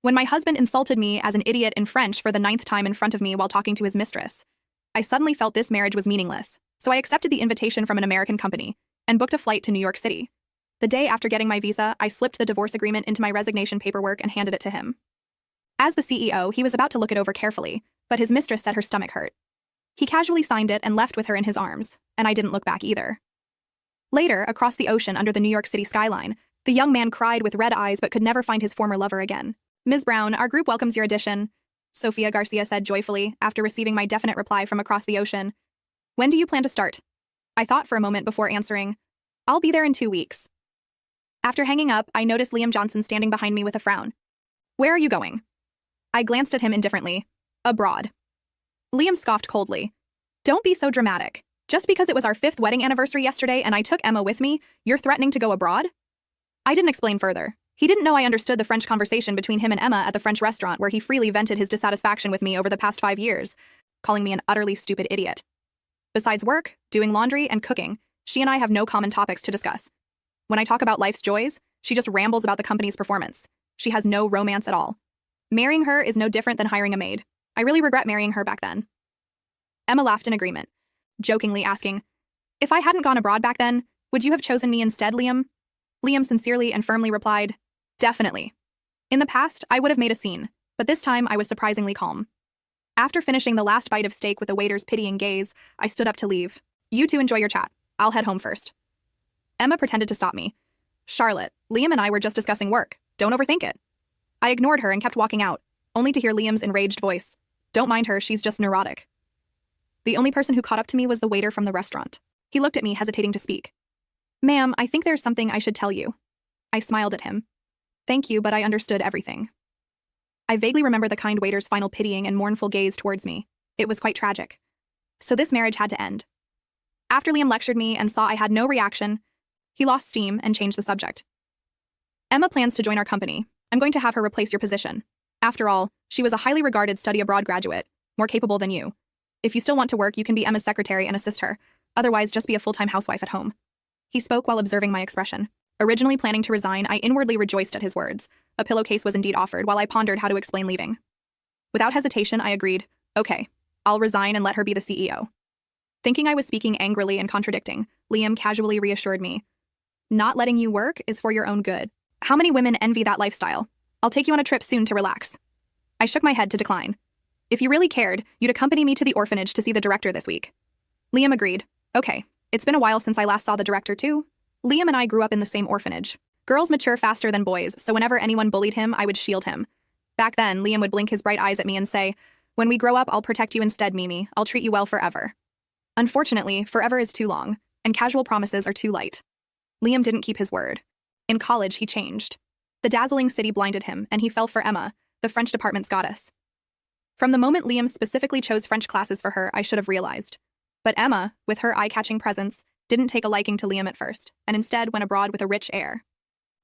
When my husband insulted me as an idiot in French for the 9th time in front of me while talking to his mistress, I suddenly felt this marriage was meaningless, so I accepted the invitation from an American company and booked a flight to New York City. The day after getting my visa, I slipped the divorce agreement into my resignation paperwork and handed it to him. As the CEO, he was about to look it over carefully, but his mistress said her stomach hurt. He casually signed it and left with her in his arms, and I didn't look back either. Later, across the ocean under the New York City skyline, the young man cried with red eyes but could never find his former lover again. "Ms. Brown, our group welcomes your addition," Sofia Garcia said joyfully after receiving my definite reply from across the ocean. "When do you plan to start?" I thought for a moment before answering. "I'll be there in 2 weeks." After hanging up, I noticed Liam Johnson standing behind me with a frown. "Where are you going?" I glanced at him indifferently. "Abroad." Liam scoffed coldly. "Don't be so dramatic. Just because it was our 5th wedding anniversary yesterday and I took Emma with me, you're threatening to go abroad?" I didn't explain further. He didn't know I understood the French conversation between him and Emma at the French restaurant where he freely vented his dissatisfaction with me over the past 5 years, calling me an utterly stupid idiot. Besides work, doing laundry, and cooking, she and I have no common topics to discuss. When I talk about life's joys, she just rambles about the company's performance. She has no romance at all. Marrying her is no different than hiring a maid. I really regret marrying her back then. Emma laughed in agreement, jokingly asking, "If I hadn't gone abroad back then, would you have chosen me instead, Liam?" Liam sincerely and firmly replied, "Definitely. In the past, I would have made a scene, but this time I was surprisingly calm." After finishing the last bite of steak with the waiter's pitying gaze, I stood up to leave. "You two enjoy your chat. I'll head home first." Emma pretended to stop me. "Charlotte, Liam and I were just discussing work. Don't overthink it." I ignored her and kept walking out, only to hear Liam's enraged voice. "Don't mind her, she's just neurotic." The only person who caught up to me was the waiter from the restaurant. He looked at me, hesitating to speak. "Ma'am, I think there's something I should tell you." I smiled at him. "Thank you, but I understood everything." I vaguely remember the kind waiter's final pitying and mournful gaze towards me. It was quite tragic. So this marriage had to end. After Liam lectured me and saw I had no reaction, he lost steam and changed the subject. "Emma plans to join our company. I'm going to have her replace your position. After all, she was a highly regarded study abroad graduate, more capable than you. If you still want to work, you can be Emma's secretary and assist her. Otherwise, just be a full-time housewife at home." He spoke while observing my expression. Originally planning to resign, I inwardly rejoiced at his words. A pillowcase was indeed offered while I pondered how to explain leaving. Without hesitation, I agreed. "Okay, I'll resign and let her be the CEO." Thinking I was speaking angrily and contradicting, Liam casually reassured me. "Not letting you work is for your own good. How many women envy that lifestyle? I'll take you on a trip soon to relax." I shook my head to decline. "If you really cared, you'd accompany me to the orphanage to see the director this week." Liam agreed. "Okay, it's been a while since I last saw the director too." Liam and I grew up in the same orphanage. Girls mature faster than boys, so whenever anyone bullied him, I would shield him. Back then, Liam would blink his bright eyes at me and say, "When we grow up, I'll protect you instead, Mimi. I'll treat you well forever." Unfortunately, forever is too long, and casual promises are too light. Liam didn't keep his word. In college, he changed. The dazzling city blinded him, and he fell for Emma, the French department's goddess. From the moment Liam specifically chose French classes for her, I should have realized. But Emma, with her eye-catching presence, didn't take a liking to Liam at first, and instead went abroad with a rich heir.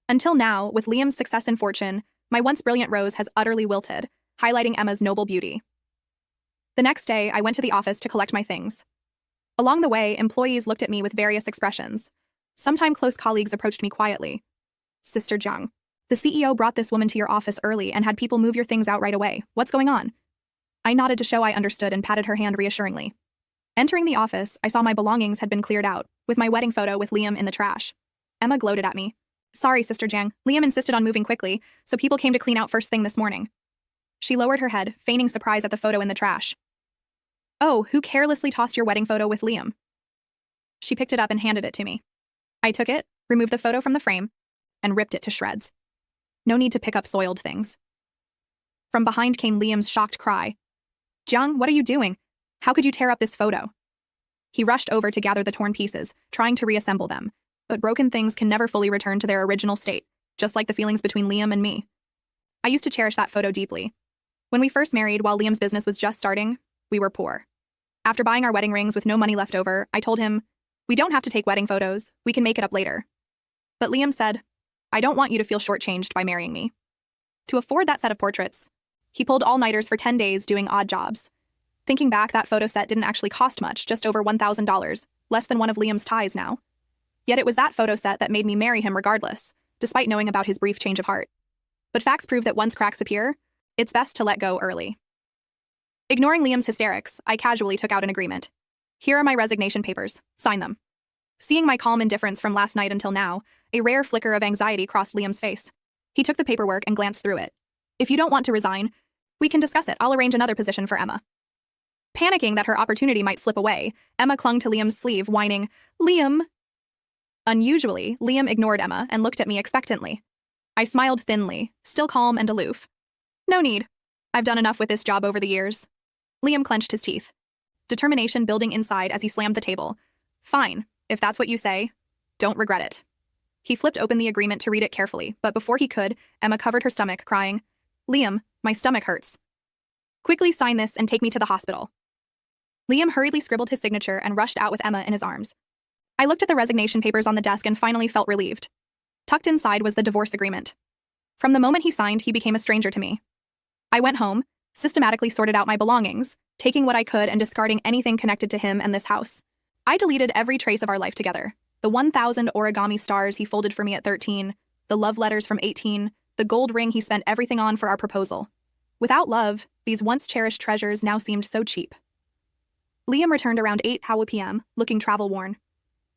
Until now, with Liam's success and fortune, my once brilliant rose has utterly wilted, highlighting Emma's noble beauty. The next day, I went to the office to collect my things. Along the way, employees looked at me with various expressions. Sometime close colleagues approached me quietly. "Sister Jiang, the CEO brought this woman to your office early and had people move your things out right away. What's going on?" I nodded to show I understood and patted her hand reassuringly. Entering the office, I saw my belongings had been cleared out, with my wedding photo with Liam in the trash. Emma gloated at me. "Sorry, Sister Jiang. Liam insisted on moving quickly, so people came to clean out first thing this morning." She lowered her head, feigning surprise at the photo in the trash. "Oh, who carelessly tossed your wedding photo with Liam?" She picked it up and handed it to me. I took it, removed the photo from the frame, and ripped it to shreds. No need to pick up soiled things. From behind came Liam's shocked cry. "Jiang, what are you doing? How could you tear up this photo?" He rushed over to gather the torn pieces, trying to reassemble them. But broken things can never fully return to their original state, just like the feelings between Liam and me. I used to cherish that photo deeply. When we first married, while Liam's business was just starting, we were poor. After buying our wedding rings with no money left over, I told him, "We don't have to take wedding photos, we can make it up later." But Liam said, "I don't want you to feel shortchanged by marrying me." To afford that set of portraits, he pulled all-nighters for 10 days doing odd jobs. Thinking back, that photo set didn't actually cost much, just over $1,000, less than one of Liam's ties now. Yet it was that photo set that made me marry him regardless, despite knowing about his brief change of heart. But facts prove that once cracks appear, it's best to let go early. Ignoring Liam's hysterics, I casually took out an agreement. Here are my resignation papers. Sign them. Seeing my calm indifference from last night until now, a rare flicker of anxiety crossed Liam's face. He took the paperwork and glanced through it. If you don't want to resign, we can discuss it. I'll arrange another position for Emma. Panicking that her opportunity might slip away, Emma clung to Liam's sleeve, whining, "Liam." Unusually, Liam ignored Emma and looked at me expectantly. I smiled thinly, still calm and aloof. No need. I've done enough with this job over the years. Liam clenched his teeth, determination building inside as he slammed the table. Fine, if that's what you say. Don't regret it. He flipped open the agreement to read it carefully, but before he could, Emma covered her stomach, crying, "Liam, my stomach hurts. Quickly sign this and take me to the hospital." Liam hurriedly scribbled his signature and rushed out with Emma in his arms. I looked at the resignation papers on the desk and finally felt relieved. Tucked inside was the divorce agreement. From the moment he signed, he became a stranger to me. I went home, systematically sorted out my belongings, taking what I could and discarding anything connected to him and this house. I deleted every trace of our life together. The 1,000 origami stars he folded for me at 13, the love letters from 18, the gold ring he spent everything on for our proposal. Without love, these once-cherished treasures now seemed so cheap. Liam returned around 8 p.m., looking travel-worn.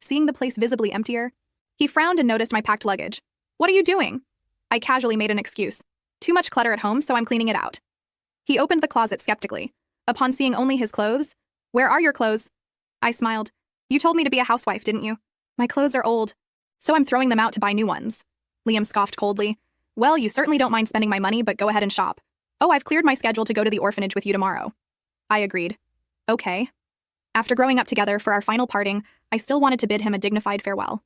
Seeing the place visibly emptier, he frowned and noticed my packed luggage. "What are you doing?" I casually made an excuse. "Too much clutter at home, so I'm cleaning it out." He opened the closet skeptically. Upon seeing only his clothes, "Where are your clothes?" I smiled. "You told me to be a housewife, didn't you?" "My clothes are old, so I'm throwing them out to buy new ones." Liam scoffed coldly. "Well, you certainly don't mind spending my money, but go ahead and shop. Oh, I've cleared my schedule to go to the orphanage with you tomorrow." I agreed. Okay. After growing up together for our final parting, I still wanted to bid him a dignified farewell.